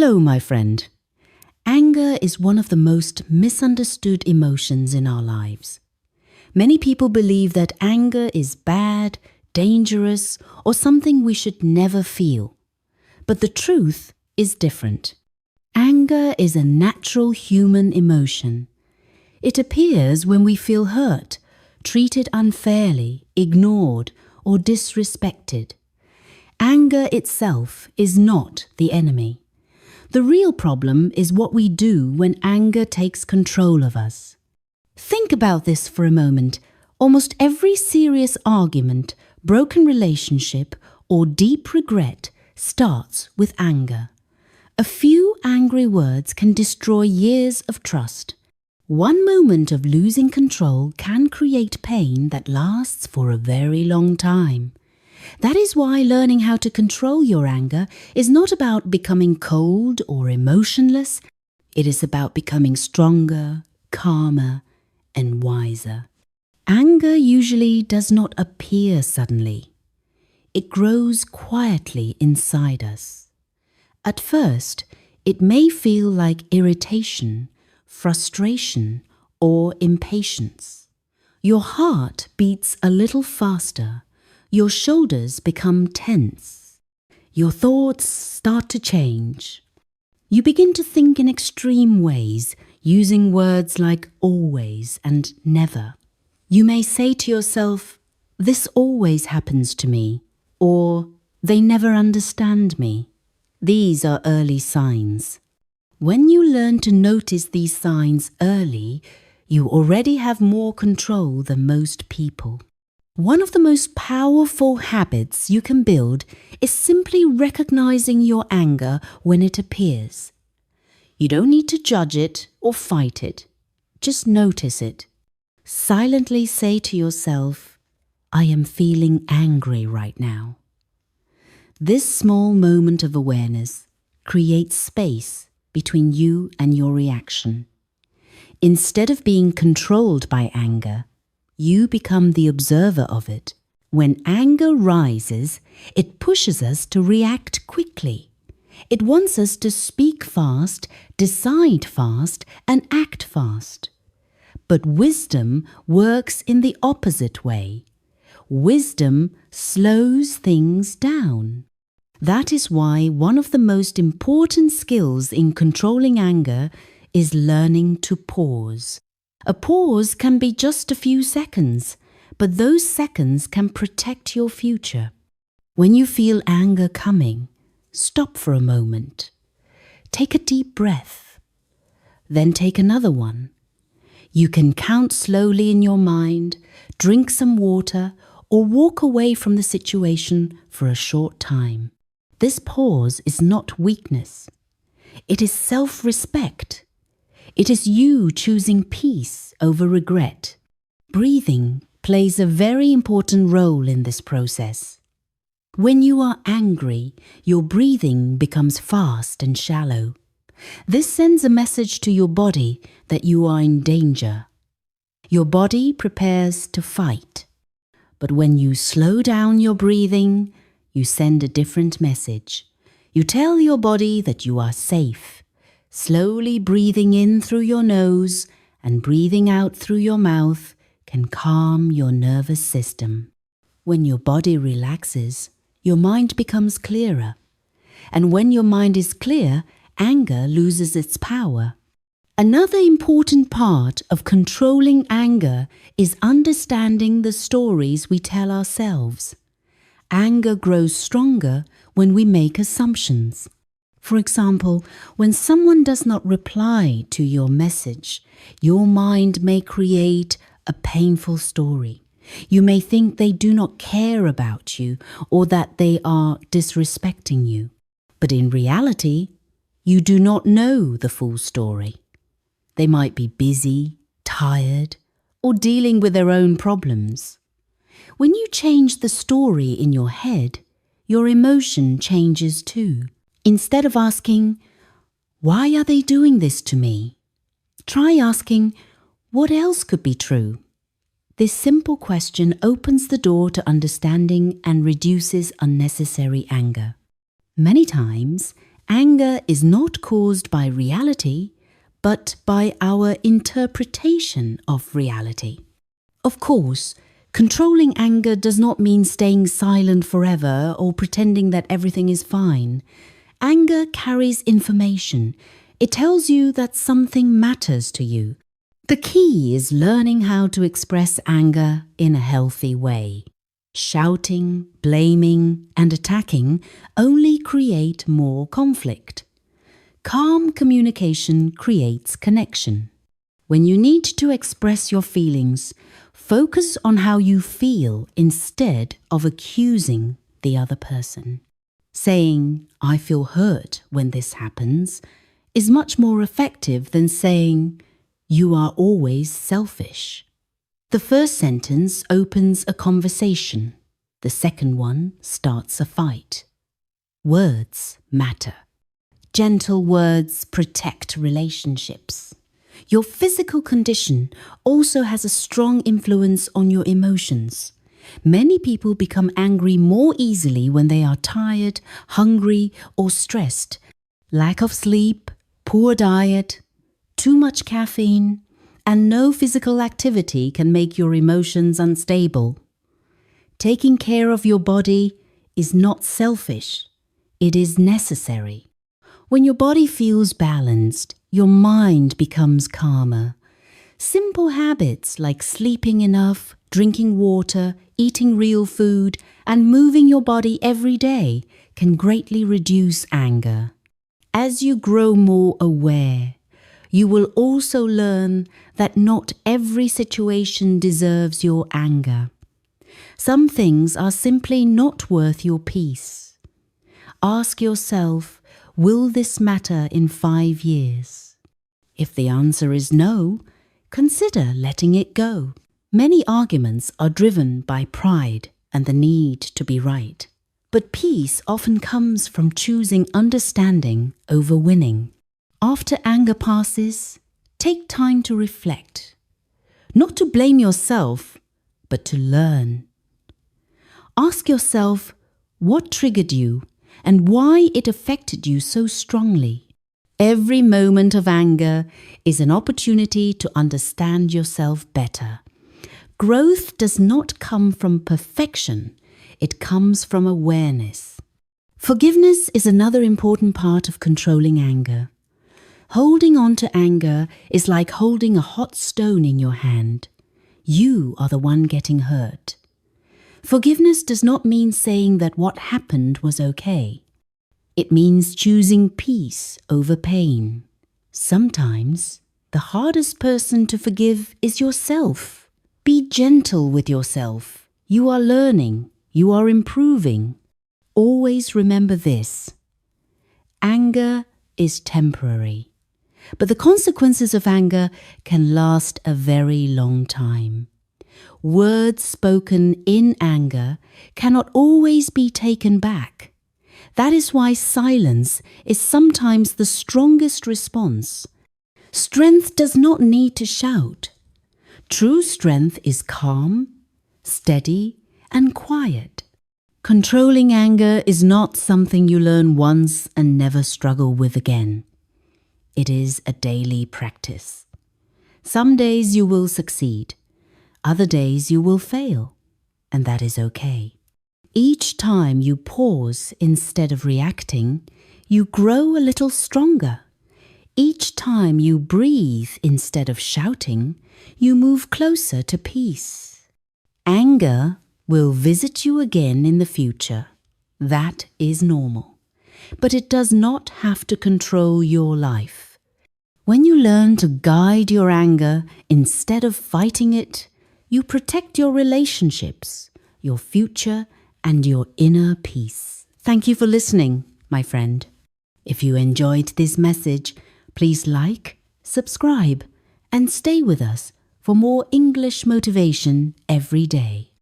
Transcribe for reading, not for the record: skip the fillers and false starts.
Hello, my friend. Anger is one of the most misunderstood emotions in our lives. Many people believe that anger is bad, dangerous, or something we should never feel. But the truth is different. Anger is a natural human emotion. It appears when we feel hurt, treated unfairly, ignored, or disrespected. Anger itself is not the enemy. The real problem is what we do when anger takes control of us. Think about this for a moment. Almost every serious argument, broken relationship, or deep regret starts with anger. A few angry words can destroy years of trust. One moment of losing control can create pain that lasts for a very long time. That is why learning how to control your anger is not about becoming cold or emotionless. It is about becoming stronger, calmer, and wiser. Anger usually does not appear suddenly. It grows quietly inside us. At first, it may feel like irritation, frustration, or impatience. Your heart beats a little faster. Your shoulders become tense. Your thoughts start to change. You begin to think in extreme ways, using words like always and never. You may say to yourself, "This always happens to me," or "They never understand me." These are early signs. When you learn to notice these signs early, you already have more control than most people. One of the most powerful habits you can build is simply recognizing your anger when it appears. You don't need to judge it or fight it. Just notice it. Silently say to yourself, "I am feeling angry right now." This small moment of awareness creates space between you and your reaction. Instead of being controlled by anger, you become the observer of it. When anger rises, it pushes us to react quickly. It wants us to speak fast, decide fast, and act fast. But wisdom works in the opposite way. Wisdom slows things down. That is why one of the most important skills in controlling anger is learning to pause. A pause can be just a few seconds, but those seconds can protect your future. When you feel anger coming, stop for a moment. Take a deep breath. Then take another one. You can count slowly in your mind, drink some water, or walk away from the situation for a short time. This pause is not weakness. It is self-respect. It is you choosing peace over regret. Breathing plays a very important role in this process. When you are angry, your breathing becomes fast and shallow. This sends a message to your body that you are in danger. Your body prepares to fight. But when you slow down your breathing, you send a different message. You tell your body that you are safe. Slowly breathing in through your nose and breathing out through your mouth can calm your nervous system. When your body relaxes, your mind becomes clearer. And when your mind is clear, anger loses its power. Another important part of controlling anger is understanding the stories we tell ourselves. Anger grows stronger when we make assumptions. For example, when someone does not reply to your message, your mind may create a painful story. You may think they do not care about you or that they are disrespecting you. But in reality, you do not know the full story. They might be busy, tired, or dealing with their own problems. When you change the story in your head, your emotion changes too. Instead of asking, "Why are they doing this to me?" try asking, "What else could be true?" This simple question opens the door to understanding and reduces unnecessary anger. Many times, Anger is not caused by reality, but by our interpretation of reality. Of course, controlling anger does not mean staying silent forever or pretending that everything is fine. Anger carries information. It tells you that something matters to you. The key is learning how to express anger in a healthy way. Shouting, blaming, and attacking only create more conflict. Calm communication creates connection. When you need to express your feelings, focus on how you feel instead of accusing the other person. Saying, "I feel hurt when this happens," is much more effective than saying, "You are always selfish." The first sentence opens a conversation. The second one starts a fight. Words matter. Gentle words protect relationships. Your physical condition also has a strong influence on your emotions. Many people become angry more easily when they are tired, hungry, or stressed. Lack of sleep, poor diet, too much caffeine, and no physical activity can make your emotions unstable. Taking care of your body is not selfish. It is necessary. When your body feels balanced, your mind becomes calmer. Simple habits like sleeping enough, drinking water, eating real food, and moving your body every day can greatly reduce anger. As you grow more aware, you will also learn that not every situation deserves your anger. Some things are simply not worth your peace. Ask yourself, will this matter in 5 years? If the answer is no, consider letting it go. Many arguments are driven by pride and the need to be right. But peace often comes from choosing understanding over winning. After anger passes, take time to reflect. Not to blame yourself, but to learn. Ask yourself what triggered you and why it affected you so strongly. Every moment of anger is an opportunity to understand yourself better. Growth does not come from perfection, it comes from awareness. Forgiveness is another important part of controlling anger. Holding on to anger is like holding a hot stone in your hand. You are the one getting hurt. Forgiveness does not mean saying that what happened was okay. It means choosing peace over pain. Sometimes, the hardest person to forgive is yourself. Be gentle with yourself. You are learning. You are improving. Always remember this. Anger is temporary, but the consequences of anger can last a very long time. Words spoken in anger cannot always be taken back. That is why silence is sometimes the strongest response. Strength does not need to shout. True strength is calm, steady, and quiet. Controlling anger is not something you learn once and never struggle with again. It is a daily practice. Some days you will succeed. Other days you will fail, and that is okay. Each time you pause instead of reacting, you grow a little stronger. Each time you breathe instead of shouting, you move closer to peace. Anger will visit you again in the future. That is normal. But it does not have to control your life. When you learn to guide your anger instead of fighting it, you protect your relationships, your future, and your inner peace. Thank you for listening, my friend. If you enjoyed this message, please like, subscribe, and stay with us for more English motivation every day.